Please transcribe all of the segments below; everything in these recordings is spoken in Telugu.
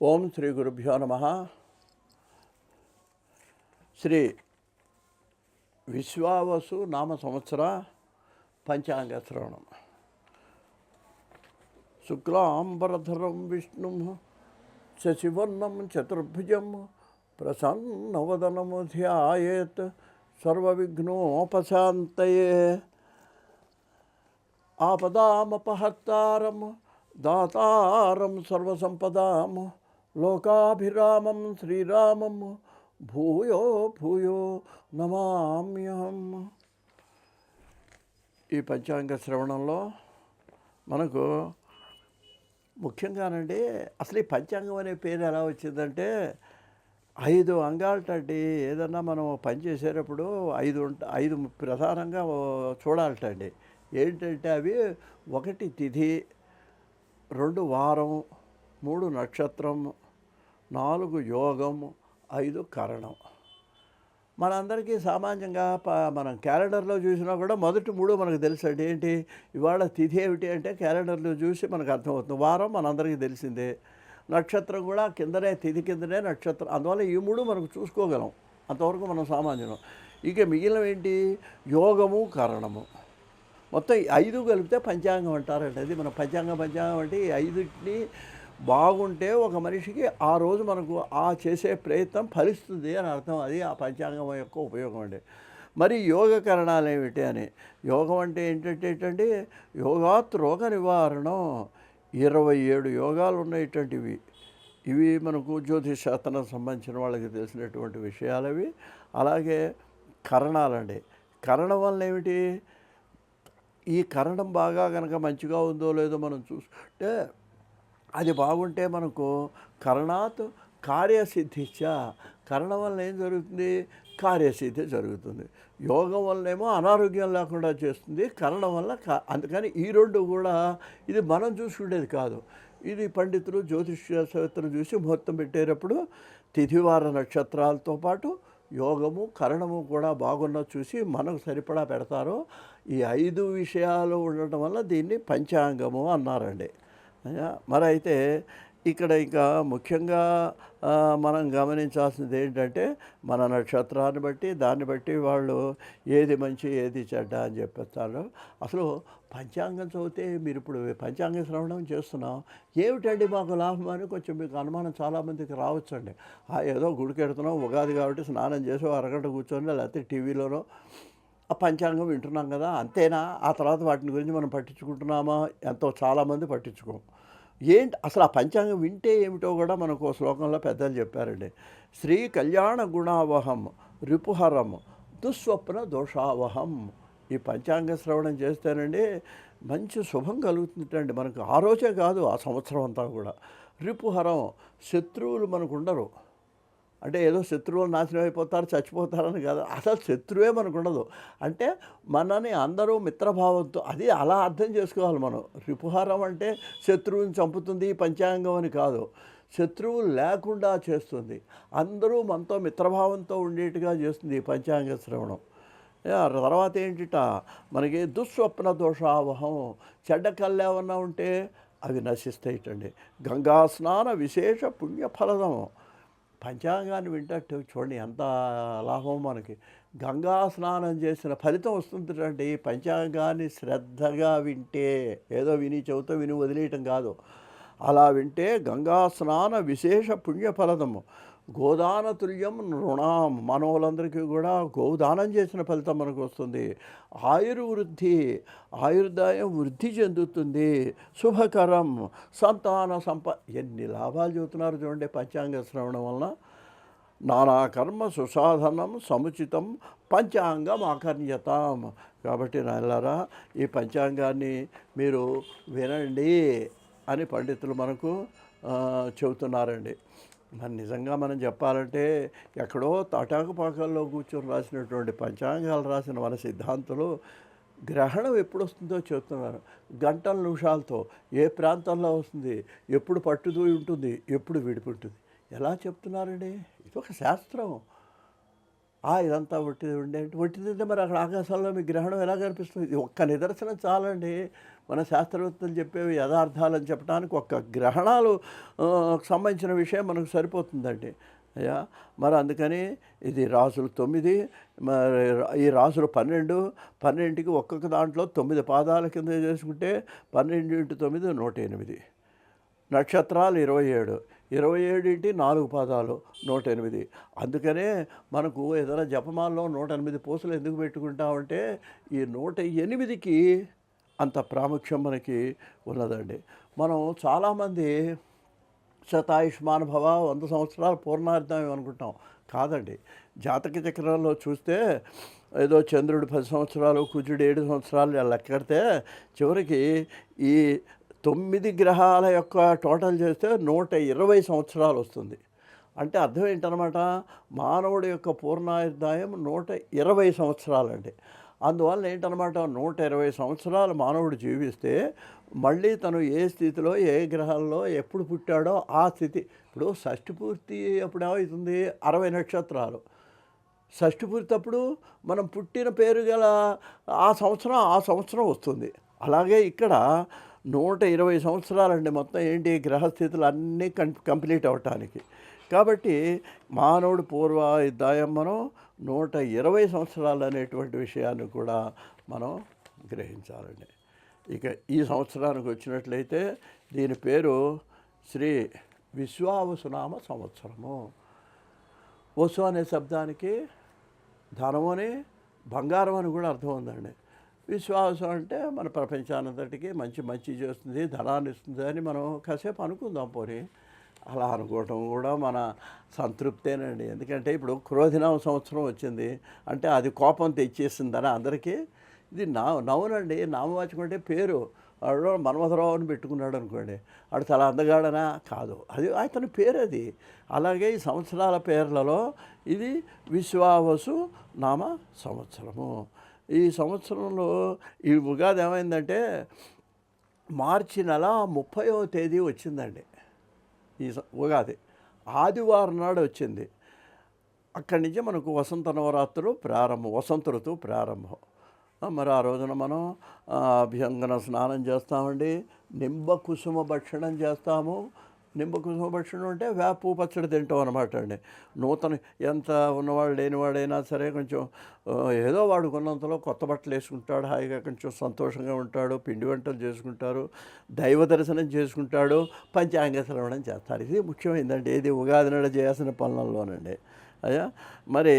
ఓం శ్రీ గురుభ్యో నమ. శ్రీ విశ్వావసు నామ సంవత్సర పంచాంగ శ్రవణం. శుక్లాంబరధరం విష్ణు శశివర్ణం చతుర్భుజం ప్రసన్నవదనము ధ్యాయేత్ సర్వవిఘ్నోపశాంతయే. ఆపదామపహర్తారం దాతారం సర్వసంపదాం లోకాభిరామం శ్రీరామం భూయో భూయో నమామ్యహం. ఈ పంచాంగ శ్రవణంలో మనకు ముఖ్యంగానండి అసలు ఈ పంచాంగం అనే పేరు ఎలా వచ్చిందంటే 5 అంగాలటండి. ఏదన్నా మనం పని చేసేటప్పుడు 5 ప్రధానంగా చూడాలటండి. ఏంటంటే అవి 1 తిథి, 2 వారం, 3 నక్షత్రం, 4 యోగం, 5 కరణం. మనందరికీ సామాన్యంగా మనం క్యాలెండర్లో చూసినా కూడా మొదటి 3 మనకు తెలుసండి. ఏంటి ఇవాళ తిథి ఏమిటి అంటే క్యాలెండర్లో చూసి మనకు అర్థమవుతుంది. వారం మనందరికీ తెలిసిందే, నక్షత్రం కూడా కిందనే, తిథి కిందనే నక్షత్రం. అందువల్ల ఈ 3 మనకు చూసుకోగలం, అంతవరకు మనం సామాన్యం. ఇక మిగిలినవి ఏంటి, యోగము, కరణము. మొత్తం 5 కలిపితే పంచాంగం అంటారండి. అది మన పంచాంగం అంటే ఈ 5టిని బాగుంటే ఒక మనిషికి ఆ రోజు మనకు ఆ చేసే ప్రయత్నం ఫలిస్తుంది అని అర్థం. అది ఆ పంచాంగం యొక్క ఉపయోగం అండి. మరి యోగ కరణాలు ఏమిటి అని, యోగం అంటే ఏంటంటే యోగాత్ రోగ నివారణం. 27 యోగాలు ఉన్నటువంటివి. ఇవి మనకు జ్యోతిష్ శాస్త్రం సంబంధించిన వాళ్ళకి తెలిసినటువంటి విషయాలు అవి. అలాగే కరణాలండి. కరణం వల్ల ఏమిటి, ఈ కరణం బాగా కనుక మంచిగా ఉందో లేదో మనం చూసుకుంటే అది బాగుంటే మనకు కరణాత్ కార్యసిద్ధిచ్చ. కరణం వల్ల ఏం జరుగుతుంది, కార్యసిద్ధి జరుగుతుంది. యోగం వల్లనేమో అనారోగ్యం లేకుండా చేస్తుంది, కరణం వల్ల అందుకని ఈ 2 కూడా ఇది మనం చూసుకునేది కాదు. ఇది పండితులు జ్యోతిష్శాస్త్రం చూసి ముహూర్తం పెట్టేటప్పుడు తిథివార నక్షత్రాలతో పాటు యోగము, కరణము కూడా బాగున్న చూసి మనకు సరిపడా పెడతారు. ఈ 5 విషయాలు ఉండటం వల్ల దీన్ని పంచాంగము అన్నారండి. మరి అయితే ఇక్కడ ఇంకా ముఖ్యంగా మనం గమనించాల్సింది ఏంటంటే మన నక్షత్రాన్ని బట్టి దాన్ని బట్టి వాళ్ళు ఏది మంచి ఏది చెడ్డ అని చెప్పేస్తారు. అసలు పంచాంగం చదివితే మీరు ఇప్పుడు పంచాంగ శ్రవణం చేస్తున్నాం, ఏమిటండి మాకు లాభం అని కొంచెం మీకు అనుమానం చాలామందికి రావచ్చండి. ఏదో గుడికి వెడుతున్నాం, ఉగాది కాబట్టి స్నానం చేసి అరగంట కూర్చొని లేకపోతే టీవీలోనో ఆ పంచాంగం వింటున్నాం కదా, అంతేనా? ఆ తర్వాత వాటిని గురించి మనం పట్టించుకుంటున్నామా? ఎంతో చాలామంది పట్టించుకోం. ఏంటి అసలు ఆ పంచాంగం వింటే ఏమిటో కూడా మనకు శ్లోకంలో పెద్దలు చెప్పారండి. శ్రీ కళ్యాణ గుణావహం రిపుహరం దుస్వప్న దోషావహం. ఈ పంచాంగ శ్రవణం చేస్తేనండి మంచి శుభం కలుగుతుందండి మనకు. ఆ రోజే కాదు, ఆ సంవత్సరం అంతా కూడా. రిపుహరం, శత్రువులు మనకు ఉండరు. అంటే ఏదో శత్రువులు నాశనం అయిపోతారు, చచ్చిపోతారని కాదు, అసలు శత్రువే మనకు ఉండదు. అంటే మనని అందరూ మిత్రభావంతో, అది అలా అర్థం చేసుకోవాలి మనం. రిపుహారం అంటే శత్రువుని చంపుతుంది పంచాంగం అని కాదు, శత్రువు లేకుండా చేస్తుంది, అందరూ మనతో మిత్రభావంతో ఉండేట్టుగా చేస్తుంది ఈ పంచాంగ శ్రవణం. తర్వాత ఏంటిట మనకి దుస్వప్న దోషావహం. చెడ్డ కళ్ళు ఏమన్నా ఉంటే అవి నశిస్తాయిటండి. గంగా స్నాన విశేష పుణ్యఫలదం. పంచాంగాన్ని వింటట్టు చూడండి ఎంత లాభం మనకి. గంగా స్నానం చేసిన ఫలితం వస్తుందండి పంచాంగాన్ని శ్రద్ధగా వింటే. ఏదో విని చెబుతూ విని వదిలేయటం కాదు, అలా వింటే గంగా స్నాన విశేష పుణ్యఫలదము. గోదాన తుల్యం నృణాం. మనోళ్ళందరికీ కూడా గోదానం చేసిన ఫలితం మనకు వస్తుంది. ఆయుర్వృద్ధి, ఆయుర్దాయం వృద్ధి చెందుతుంది. శుభకరం సంతాన ఎన్ని లాభాలు చెబుతున్నారు చూడండి పంచాంగ శ్రవణం వలన. నానాకర్మ సుసాధనం సముచితం పంచాంగం ఆకర్ణ్యతాం. కాబట్టి నాయలారా ఈ పంచాంగాన్ని మీరు వినండి అని పండితులు మనకు చెబుతున్నారండి. మరి నిజంగా మనం చెప్పాలంటే ఎక్కడో తాటాకుపాకల్లో కూర్చొని రాసినటువంటి పంచాంగాలు రాసిన మన సిద్ధాంతులు గ్రహణం ఎప్పుడు వస్తుందో చెప్తున్నారు. గంటల నిమిషాలతో ఏ ప్రాంతంలో వస్తుంది, ఎప్పుడు పట్టుదూయి ఉంటుంది, ఎప్పుడు విడిపుంటుంది, ఎలా చెప్తున్నారండి. ఇది ఒక శాస్త్రం. ఇదంతా ఒట్టిది ఉండేది. ఒట్టిదంటే మరి అక్కడ ఆకాశంలో మీ గ్రహణం ఎలా కనిపిస్తుంది? ఇది ఒక్క నిదర్శనం చాలండి మన శాస్త్రవేత్తలు చెప్పేవి యథార్థాలని చెప్పడానికి ఒక్క గ్రహణాలు సంబంధించిన విషయం మనకు సరిపోతుందండి అయ్యా. మరి అందుకని ఇది రాసులు 9, మరి ఈ రాసులు 12, 12కి ఒక్కొక్క దాంట్లో 9 పాదాల కింద చేసుకుంటే 12 × 9 108. నక్షత్రాలు 27, 27 × 4 పాదాలు 108. అందుకనే మనకు ఏదైనా జపమాలలో 108 పూసలు ఎందుకు పెట్టుకుంటామంటే ఈ 108కి అంత ప్రాముఖ్యం మనకి ఉన్నదండి. మనం చాలామంది శతాయుష్మాన్ భవ 100 సంవత్సరాలు పూర్ణార్థం అనుకుంటాం. కాదండి, జాతక చక్రంలో చూస్తే ఏదో చంద్రుడు 10 సంవత్సరాలు, కుజుడు 7 సంవత్సరాలు లెక్కడితే చివరికి ఈ 9 గ్రహాల యొక్క టోటల్ చేస్తే 120 సంవత్సరాలు వస్తుంది. అంటే అర్థం ఏంటనమాట, మానవుడి యొక్క పూర్ణాయుర్దాయం 120 సంవత్సరాలండి. అందువల్ల ఏంటనమాట 120 సంవత్సరాలు మానవుడు జీవిస్తే మళ్ళీ తను ఏ స్థితిలో ఏ గ్రహాల్లో ఎప్పుడు పుట్టాడో ఆ స్థితి. ఇప్పుడు షష్ఠి పూర్తి అప్పుడు ఏమవుతుంది, 60 నక్షత్రాలు. షష్ఠి పూర్తి అప్పుడు మనం పుట్టిన పేరు గల ఆ సంవత్సరం వస్తుంది. అలాగే ఇక్కడ 120 సంవత్సరాలండి మొత్తం ఏంటి గ్రహస్థితులు అన్నీ కంప్లీట్ అవ్వటానికి. కాబట్టి మానవుడు పూర్వాయుర్దాయం మనం 120 సంవత్సరాలు అనేటువంటి విషయాన్ని కూడా మనం గ్రహించాలండి. ఇక ఈ సంవత్సరానికి వచ్చినట్లయితే దీని పేరు శ్రీ విశ్వావసునామ సంవత్సరము. వసు అనే శబ్దానికి ధనము అని, బంగారం అని కూడా అర్థం ఉందండి. విశ్వాసం అంటే మన ప్రపంచానంతటికి మంచి చేస్తుంది, ధనాన్ని ఇస్తుంది అని మనం కాసేపు అనుకుందాం. పోనీ అలా అనుకోవటం కూడా మన సంతృప్తేనండి. ఎందుకంటే ఇప్పుడు క్రోధినామ సంవత్సరం వచ్చింది అంటే అది కోపం తెచ్చేసిందని అందరికీ. ఇది నవ్వునండి. నామవాచకం అంటే పేరు. వాడు మన్మథరావు అని పెట్టుకున్నాడు అనుకోండి, వాడు చాలా అందగాడనా కాదు, అది అతని పేరు అది. అలాగే ఈ సంవత్సరాల పేర్లలో ఇది విశ్వావసు నామ సంవత్సరము. ఈ సంవత్సరంలో ఈ ఉగాది ఏమైందంటే మార్చి నెల 30వ తేదీ వచ్చిందండి. ఈ ఉగాది ఆదివారం నాడు వచ్చింది. అక్కడి నుంచి మనకు వసంత నవరాత్రులు ప్రారంభం, వసంత ఋతువు ప్రారంభం. మరి ఆ రోజున మనం అభ్యంగన స్నానం చేస్తామండి, నింబ కుసుమ భక్షణం చేస్తాము. నింబ కుసుమ భక్షణం అంటే వేప పచ్చడి తింటాం అనమాట అండి. ఎంత ఉన్నవాడు లేనివాడైనా సరే కొంచెం ఏదో వాడు కొన్నంతలో కొత్త బట్టలు వేసుకుంటాడు, హాయిగా కొంచెం సంతోషంగా ఉంటాడు, పిండి వంటలు చేసుకుంటారు, దైవ దర్శనం చేసుకుంటాడు, పంచాంగ శ్రవణం చేస్తారు. ఇది ముఖ్యమైందండి. ఇది ఉగాది నాడు చేయాల్సిన పనులలోనండి. అయ్యా మరి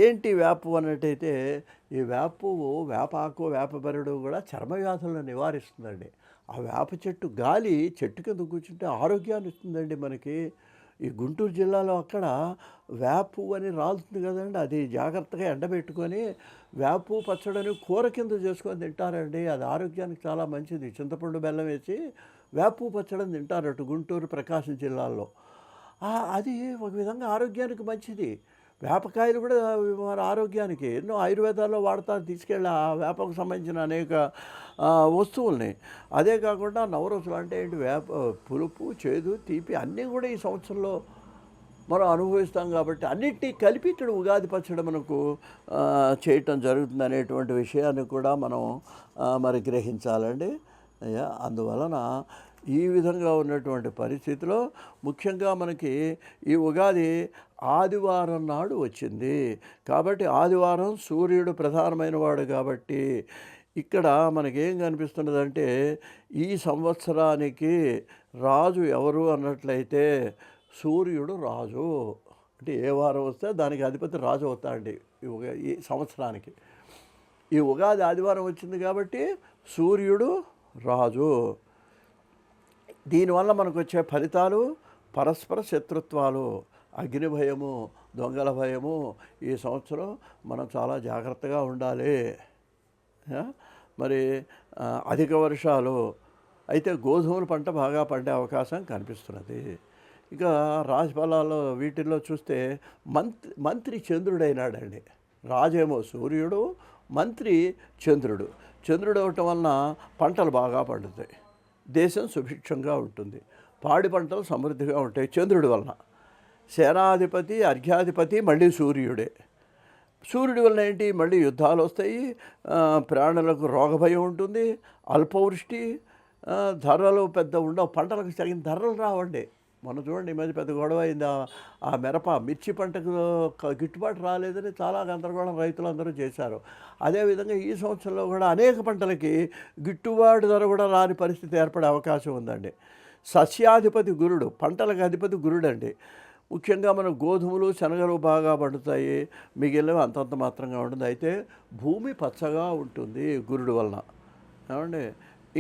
ఏంటి వేపు అన్నట్టయితే ఈ వేపాకు వేపబెరడు కూడా చర్మ వ్యాధులను నివారిస్తుందండి. ఆ వేప చెట్టు గాలి చెట్టు కింద కూర్చుంటే ఆరోగ్యాన్ని ఇస్తుందండి మనకి. ఈ గుంటూరు జిల్లాలో అక్కడ వేపు అని రాలుతుంది కదండి, అది జాగ్రత్తగా ఎండబెట్టుకొని వేపు పచ్చడిని కూర కింద చేసుకొని తింటారండి. అది ఆరోగ్యానికి చాలా మంచిది. చింతపండు బెల్లం వేసి వేపు పచ్చడిని తింటారట గుంటూరు, ప్రకాశం జిల్లాల్లో. అది ఒక విధంగా ఆరోగ్యానికి మంచిది. వేపకాయలు కూడా మన ఆరోగ్యానికి ఎన్నో ఆయుర్వేదాల్లో వాడతారు, తీసుకెళ్ళి ఆ వేపకు సంబంధించిన అనేక వస్తువుల్ని. అదే కాకుండా నవరసులు అంటే ఏంటి, వేప పులుపు, చేదు, తీపి అన్నీ కూడా ఈ సంవత్సరంలో మనం అనుభవిస్తాం. కాబట్టి అన్నిటినీ కలిపి ఇక్కడ ఉగాది పచ్చడి మనకు చేయటం జరుగుతుంది అనేటువంటి విషయాన్ని కూడా మనం మరి గ్రహించాలండి. అందువలన ఈ విధంగా ఉన్నటువంటి పరిస్థితిలో ముఖ్యంగా మనకి ఈ ఉగాది ఆదివారం నాడు వచ్చింది. కాబట్టి ఆదివారం సూర్యుడు ప్రధానమైన వాడు కాబట్టి ఇక్కడ మనకేం కనిపిస్తున్నదంటే ఈ సంవత్సరానికి రాజు ఎవరు అన్నట్లయితే సూర్యుడు రాజు. అంటే ఏ వారం వస్తే దానికి అధిపతి రాజు అవుతాడండి ఈ సంవత్సరానికి. ఈ ఉగాది ఆదివారం వచ్చింది కాబట్టి సూర్యుడు రాజు. దీనివల్ల మనకు వచ్చే ఫలితాలు పరస్పర శత్రుత్వాలు, అగ్ని భయము, దొంగల భయము. ఈ సంవత్సరం మనం చాలా జాగ్రత్తగా ఉండాలి. మరి అధిక వర్షాలు అయితే గోధుమల పంట బాగా పండే అవకాశం కనిపిస్తున్నది. ఇక రాశిఫలాల్లో వీటిల్లో చూస్తే మంత్రి చంద్రుడైనాడండి. రాజేమో సూర్యుడు, మంత్రి చంద్రుడు. చంద్రుడు అవటం వలన పంటలు బాగా పండుతాయి, దేశం సుభిక్షంగా ఉంటుంది, పాడి పంటలు సమృద్ధిగా ఉంటాయి చంద్రుడి వలన. సేనాధిపతి, అర్ఘ్యాధిపతి మళ్ళీ సూర్యుడే. సూర్యుడి వలన ఏంటి మళ్ళీ యుద్ధాలు వస్తాయి, ప్రాణులకు రోగభయం ఉంటుంది, అల్పవృష్టి, ధరలు పెద్ద ఉండవు, పంటలకు తగిన ధరలు రావండి. మొన్న చూడండి ఈ మధ్య పెద్ద గొడవ అయింది. ఆ మిర్చి పంటకు గిట్టుబాటు రాలేదని చాలా గందరగోళం రైతులందరూ చేశారు. అదేవిధంగా ఈ సంవత్సరంలో కూడా అనేక పంటలకి గిట్టుబాటు ధర కూడా రాని పరిస్థితి ఏర్పడే అవకాశం ఉందండి. సస్యాధిపతి గురుడు, పంటలకు అధిపతి గురుడండి. ముఖ్యంగా మన గోధుమలు శనగలు బాగా పండుతాయి, మిగిలినవి అంతంత మాత్రంగా ఉంటుంది. అయితే భూమి పచ్చగా ఉంటుంది గురుడు వలన. ఏమండి,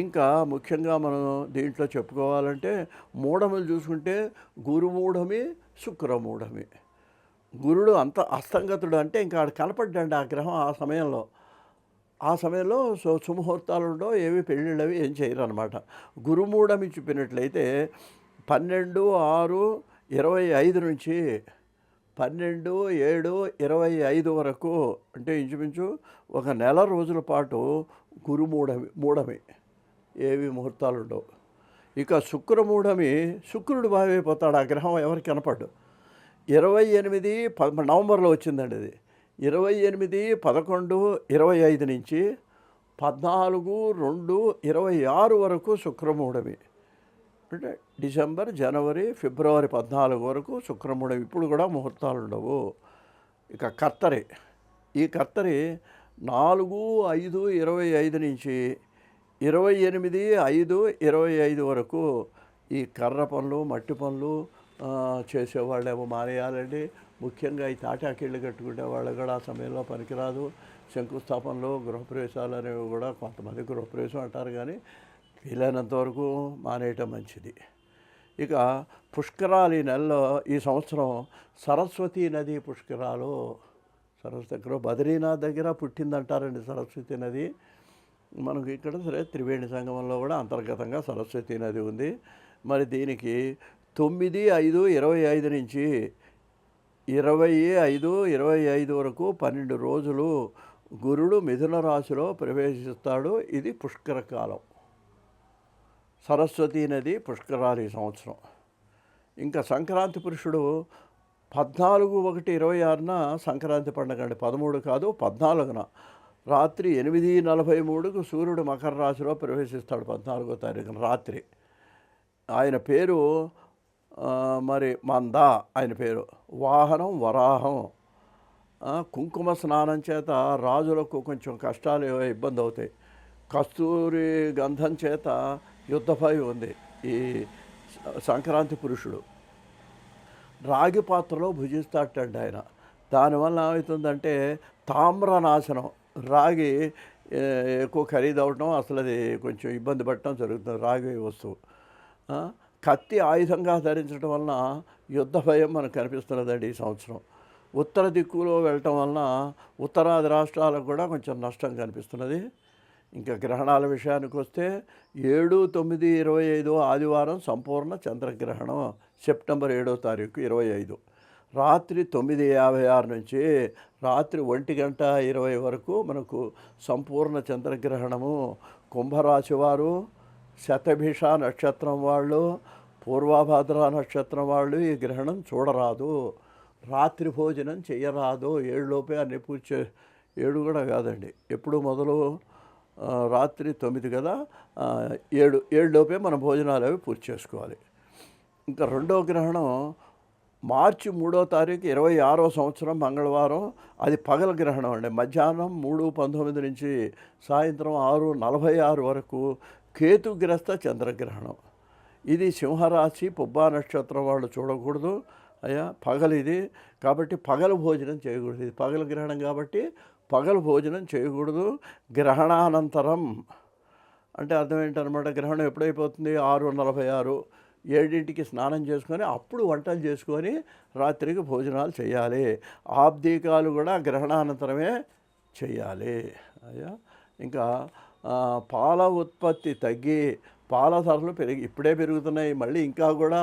ఇంకా ముఖ్యంగా మనం దీంట్లో చెప్పుకోవాలంటే మూఢములు చూసుకుంటే గురుమూఢమి, శుక్రమూఢమి. గురుడు అంత అస్తంగతుడు అంటే ఇంకా ఆడ కనపడ్డండి ఆ గ్రహం ఆ సమయంలో సుముహూర్తాలు ఉండవు, ఏవి పెళ్ళిళ్ళు అవి ఏం చేయరు అనమాట. గురుమూఢమి చూపినట్లయితే 12/6/25 నుంచి 12/7/25 వరకు, అంటే ఇంచుమించు ఒక నెల రోజుల పాటు మూఢమి, ఏవి ముహూర్తాలు ఉండవు. ఇక శుక్రమూఢమి, శుక్రుడు బాగైపోతాడు, ఆ గ్రహం ఎవరికి కనపడ్డు. 28 నవంబర్లో వచ్చిందండి అది. 28/11/25 నుంచి 14/2/26 వరకు శుక్రమూఢమి. అంటే డిసెంబర్, జనవరి, ఫిబ్రవరి 14 వరకు శుక్రమూఢమి. ఇప్పుడు కూడా ముహూర్తాలు ఉండవు. ఇక కర్తరి, ఈ కర్తరి 4/5/25 నుంచి 28/5/25 వరకు ఈ కర్ర పనులు, మట్టి పనులు చేసేవాళ్ళేమో మానేయాలండి. ముఖ్యంగా ఈ తాటాకిళ్ళు కట్టుకునే వాళ్ళు కూడా ఆ సమయంలో పనికిరాదు. శంకుస్థాపనలు, గృహప్రవేశాలు అనేవి కూడా కొంతమంది గృహప్రవేశం అంటారు, కానీ వీలైనంత వరకు మానేయటం మంచిది. ఇక పుష్కరాలు ఈ నెలలో, ఈ సంవత్సరం సరస్వతీ నది పుష్కరాలు. సరస్వతి దగ్గర బద్రీనాథ్ దగ్గర పుట్టిందంటారండి సరస్వతి నది. మనకు ఇక్కడ సరే త్రివేణి సంగమంలో కూడా అంతర్గతంగా సరస్వతి నది ఉంది. మరి దీనికి 9/5/25 నుంచి 25/25 వరకు 12 రోజులు గురుడు మిథున రాశిలో ప్రవేశిస్తాడు. ఇది పుష్కర కాలం, సరస్వతీ నది పుష్కరాలు ఈ సంవత్సరం. ఇంకా సంక్రాంతి పురుషుడు 14/1/26న సంక్రాంతి పండుగ అండి. 13 కాదు, 14న రాత్రి 8:43కు సూర్యుడు మకర రాశిలో ప్రవేశిస్తాడు. 14వ తారీఖున రాత్రి. ఆయన పేరు మరి మంద, ఆయన పేరు. వాహనం వరాహం. కుంకుమ స్నానం చేత రాజులకు కొంచెం కష్టాలు ఇబ్బంది అవుతాయి. కస్తూరి గంధం చేత యుద్ధభయం ఉంది ఈ సంక్రాంతి పురుషుడు. రాగి పాత్రలో భుజిస్తాటండి ఆయన. దానివల్ల ఏమవుతుందంటే తామ్రనాశనం, రాగి ఎక్కువ ఖరీదు అవటం, అసలు అది కొంచెం ఇబ్బంది పడటం జరుగుతుంది రాగి వస్తువు. కత్తి ఆయుధంగా ధరించడం వలన యుద్ధ భయం మనకు కనిపిస్తున్నదండి ఈ సంవత్సరం. ఉత్తర దిక్కులో వెళ్ళటం వలన ఉత్తరాది రాష్ట్రాలకు కూడా కొంచెం నష్టం కనిపిస్తున్నది. ఇంకా గ్రహణాల విషయానికి వస్తే 7/9/25 ఆదివారం సంపూర్ణ చంద్రగ్రహణం. సెప్టెంబర్ 7వ తారీఖు 25 రాత్రి 9:56 నుంచి రాత్రి 1:20 వరకు మనకు సంపూర్ణ చంద్రగ్రహణము. కుంభరాశి వారు, శతభిష నక్షత్రం వాళ్ళు, పూర్వభాద్ర నక్షత్రం వాళ్ళు ఈ గ్రహణం చూడరాదు. రాత్రి భోజనం చేయరాదు. 7లోపే అన్ని పూజ 7 కూడా కాదండి, ఎప్పుడు మొదలు రాత్రి 9 కదా, 7లోపే మన భోజనాలు అవి పూర్తి చేసుకోవాలి. ఇంకా రెండవ గ్రహణం మార్చి 3వ తారీఖు 26వ సంవత్సరం మంగళవారం. అది పగల గ్రహణం అండి. మధ్యాహ్నం 3:19 నుంచి సాయంత్రం 6:46 వరకు కేతుగ్రస్త చంద్రగ్రహణం. ఇది సింహరాశి పుబ్బా నక్షత్రం వాళ్ళు చూడకూడదు అయ్యా, పగలిది కాబట్టి పగలు భోజనం చేయకూడదు. ఇది పగల గ్రహణం కాబట్టి పగలు భోజనం చేయకూడదు. గ్రహణానంతరం అంటే అర్థం ఏంటనమాట, గ్రహణం ఎప్పుడైపోతుంది 6:46, 7ంటికి స్నానం చేసుకొని అప్పుడు వంటలు చేసుకొని రాత్రికి భోజనాలు చేయాలి. ఆబ్దీకాలు కూడా గ్రహణానంతరమే చేయాలి అయ్యా. ఇంకా పాల ఉత్పత్తి తగ్గి పాల ధరలు ఇప్పుడే పెరుగుతున్నాయి. మళ్ళీ ఇంకా కూడా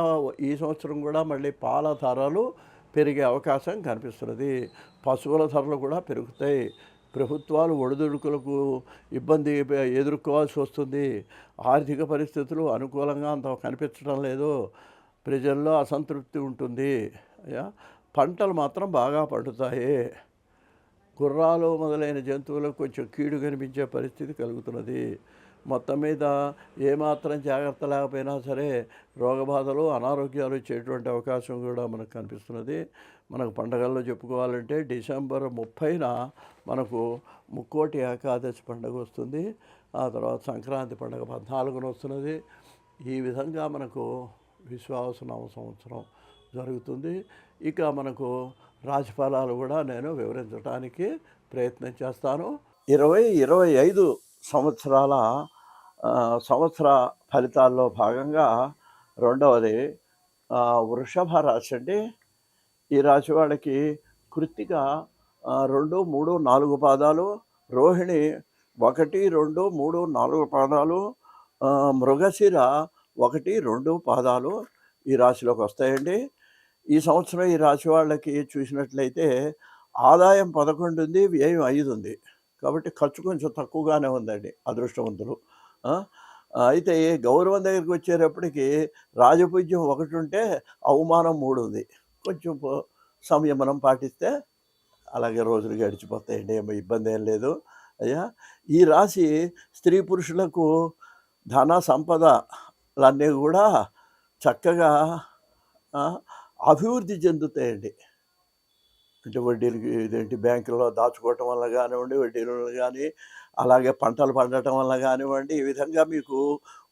ఈ సంవత్సరం కూడా మళ్ళీ పాల ధరలు పెరిగే అవకాశం కనిపిస్తున్నది. పశువుల ధరలు కూడా పెరుగుతాయి. ప్రభుత్వాలు ఒడిదుడుకులకు ఇబ్బంది ఎదుర్కోవాల్సి వస్తుంది. ఆర్థిక పరిస్థితులు అనుకూలంగా అంత కనిపించడం లేదు. ప్రజల్లో అసంతృప్తి ఉంటుంది. పంటలు మాత్రం బాగా పండుతాయి. గుర్రాలు మొదలైన జంతువులకు కొంచెం కీడు కనిపించే పరిస్థితి కలుగుతున్నది. మొత్తం మీద ఏమాత్రం జాగ్రత్త లేకపోయినా సరే రోగబాధలు, అనారోగ్యాలు వచ్చేటువంటి అవకాశం కూడా మనకు కనిపిస్తున్నది. మనకు పండగల్లో చెప్పుకోవాలంటే డిసెంబర్ 30న మనకు ముక్కోటి ఏకాదశి పండుగ వస్తుంది. ఆ తర్వాత సంక్రాంతి పండుగ 14న వస్తున్నది. ఈ విధంగా మనకు విశ్వావసు సంవత్సరం జరుగుతుంది. ఇక మనకు రాశిఫలాలు కూడా నేను వివరించడానికి ప్రయత్నం చేస్తాను. 2025 సంవత్సరాల సంవత్సర ఫలితాల్లో భాగంగా రెండవది వృషభ రాశి అండి. ఈ రాశి వాళ్ళకి కృత్తిక 2, 3, 4 పాదాలు, రోహిణి 1, 2, 3, 4 పాదాలు, మృగశిర 1, 2 పాదాలు ఈ రాశిలోకి వస్తాయండి. ఈ సంవత్సరం ఈ రాశి వాళ్ళకి చూసినట్లయితే ఆదాయం 11 ఉంది, వ్యయం 5 ఉంది. కాబట్టి ఖర్చు కొంచెం తక్కువగానే ఉందండి. అదృష్టవంతులు. అయితే గౌరవం దగ్గరికి వచ్చేటప్పటికి రాజపూజ్యం 1 ఉంటే అవమానం 3 ఉంది. కొంచెం సంయమనం పాటిస్తే అలాగే రోజులు గడిచిపోతాయండి. ఏమో ఇబ్బంది ఏం లేదు. అయ్యా, ఈ రాశి స్త్రీ పురుషులకు ధన సంపదలన్నీ కూడా చక్కగా అభివృద్ధి చెందుతాయండి. అంటే వడ్డీలకి ఇదేంటి బ్యాంకుల్లో దాచుకోవటం వల్ల కానివ్వండి, వడ్డీల వల్ల కానీ, అలాగే పంటలు పండటం వల్ల కానివ్వండి, ఈ విధంగా మీకు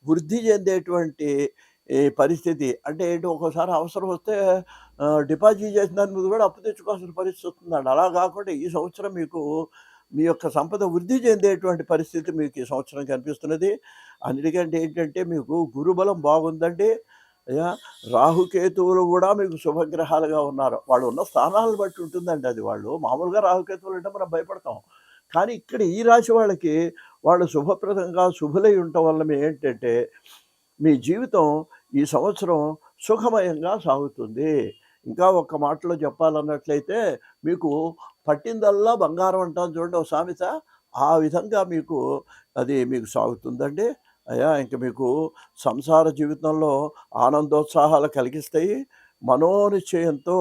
వృద్ధి చెందేటువంటి పరిస్థితి. అంటే ఏంటి, ఒక్కోసారి అవసరం వస్తే డిపాజిట్ చేసిన దాని మీద కూడా అప్పు తెచ్చుకోవాల్సిన పరిస్థితి వస్తుందండి. అలా కాకుండా ఈ సంవత్సరం మీకు మీ యొక్క సంపద వృద్ధి చెందేటువంటి పరిస్థితి మీకు ఈ సంవత్సరం కనిపిస్తున్నది. అన్నిటికంటే ఏంటంటే మీకు గురుబలం బాగుందండి. అయ్యా, రాహుకేతువులు కూడా మీకు శుభగ్రహాలుగా ఉన్నారు. వాళ్ళు ఉన్న స్థానాలను బట్టి ఉంటుందండి అది. వాళ్ళు మామూలుగా రాహుకేతువులు అంటే మనం భయపడతాం. కానీ ఇక్కడ ఈ రాశి వాళ్ళకి వాళ్ళు శుభప్రదంగా శుభులై ఉండటం వల్ల ఏంటంటే మీ జీవితం ఈ సంవత్సరం సుఖమయంగా సాగుతుంది. ఇంకా ఒక్క మాటలో చెప్పాలన్నట్లయితే మీకు పట్టిందల్లా బంగారం అంటాం చూడండి ఒక సామెత, ఆ విధంగా మీకు అది మీకు సాగుతుందండి. అయ్యా, ఇంక మీకు సంసార జీవితంలో ఆనందోత్సాహాలు కలిగిస్తాయి. మనోనిశ్చయంతో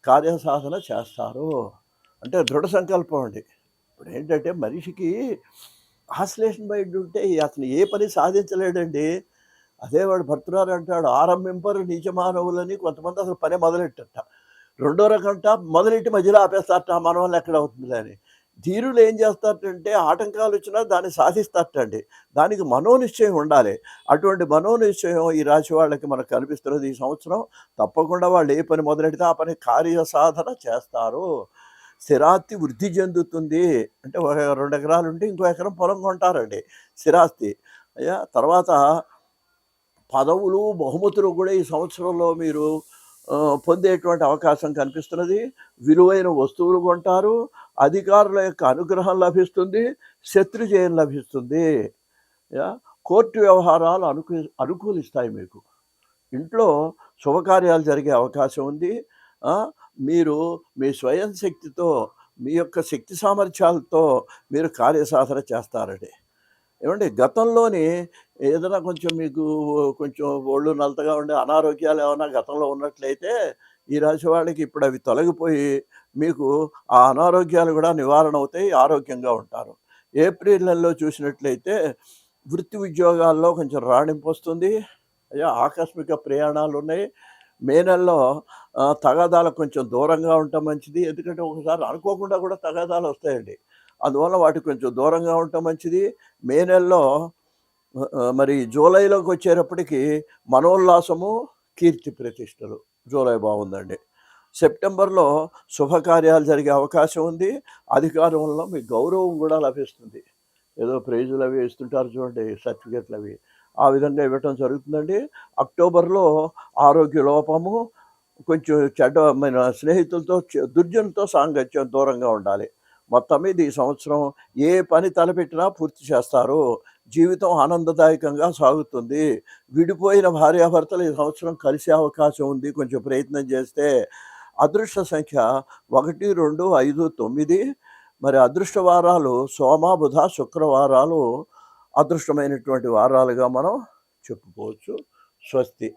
కార్యసాధన చేస్తారు. అంటే దృఢ సంకల్పం అండి. ఇప్పుడు ఏంటంటే మనిషికి ఆశ్లేషణ మైండ్ ఉంటే అతను ఏ పని సాధించలేడండి. అదే వాడు భర్తృహారి అంటాడు, ఆరంభింపరు నీచ మానవులని. కొంతమంది అసలు పని మొదలెట్టట, రెండో రకంట మొదలెట్టి మధ్యలో ఆపేస్తారట, మన వల్ల ఎక్కడ అవుతుంది అని. ధీరులు ఏం చేస్తారంటే ఆటంకాలు వచ్చినా దాన్ని సాధిస్తారటండి. దానికి మనోనిశ్చయం ఉండాలి. అటువంటి మనోనిశ్చయం ఈ రాశి వాళ్ళకి మనకు కనిపిస్తున్నది ఈ సంవత్సరం. తప్పకుండా వాళ్ళు ఏ పని మొదలెడితే ఆ పని కార్యసాధన చేస్తారు. స్థిరాస్తి వృద్ధి చెందుతుంది. అంటే 2 ఎకరాలు ఉంటే ఇంకో ఎకరం పొలం కొంటారండి, స్థిరాస్తి. అయ్యా, తర్వాత పదవులు బహుమతులు కూడా ఈ సంవత్సరంలో మీరు పొందేటువంటి అవకాశం కనిపిస్తున్నది. విలువైన వస్తువులు కొంటారు. అధికారుల యొక్క అనుగ్రహం లభిస్తుంది. శత్రుజయం లభిస్తుంది. కోర్టు వ్యవహారాలు అనుకూలిస్తాయి. మీకు ఇంట్లో శుభకార్యాలు జరిగే అవకాశం ఉంది. మీరు మీ స్వయం శక్తితో, మీ యొక్క శక్తి సామర్థ్యాలతో మీరు కార్యసాధన చేస్తారండి. ఏమంటే గతంలోని ఏదైనా కొంచెం మీకు కొంచెం ఒళ్ళు నలతగా ఉండే అనారోగ్యాలు ఏమైనా గతంలో ఉన్నట్లయితే ఈ రాశి వాళ్ళకి ఇప్పుడు అవి తొలగిపోయి మీకు ఆ అనారోగ్యాలు కూడా నివారణ అవుతాయి, ఆరోగ్యంగా ఉంటారు. ఏప్రిల్ నెలలో చూసినట్లయితే వృత్తి ఉద్యోగాల్లో కొంచెం రాణింపు వస్తుంది. అయ్యా, ఆకస్మిక ప్రయాణాలు ఉన్నాయి. మే నెలలో తగాదాలకు కొంచెం దూరంగా ఉండటం మంచిది. ఎందుకంటే ఒకసారి అనుకోకుండా కూడా తగాదాలు వస్తాయండి. అందువల్ల వాటికి కొంచెం దూరంగా ఉండటం మంచిది. మే నెలలో మరి జూలైలోకి వచ్చేటప్పటికి మనోల్లాసము, కీర్తి ప్రతిష్టలు. జూలై బాగుందండి. సెప్టెంబర్లో శుభకార్యాలు జరిగే అవకాశం ఉంది. అధికారంలో మీకు గౌరవం కూడా లభిస్తుంది. ఏదో ప్రైజులు అవి ఇస్తుంటారు చూడండి, సర్టిఫికెట్లు అవి, ఆ విధంగా ఇవ్వటం జరుగుతుందండి. అక్టోబర్లో ఆరోగ్య లోపము, కొంచెం చెడ్డమైన స్నేహితులతో, దుర్జనులతో సాంగత్యం దూరంగా ఉండాలి. మొత్తం మీద ఈ సంవత్సరం ఏ పని తలపెట్టినా పూర్తి చేస్తారు. జీవితం ఆనందదాయకంగా సాగుతుంది. విడిపోయిన భార్యాభర్తలు ఈ సంవత్సరం కలిసే అవకాశం ఉంది, కొంచెం ప్రయత్నం చేస్తే. అదృష్ట సంఖ్య 1, 2, 5, 9. మరి అదృష్ట వారాలు సోమ, బుధ, శుక్రవారాలు అదృష్టమైనటువంటి వారాలుగా మనం చెప్పుకోవచ్చు. స్వస్తి.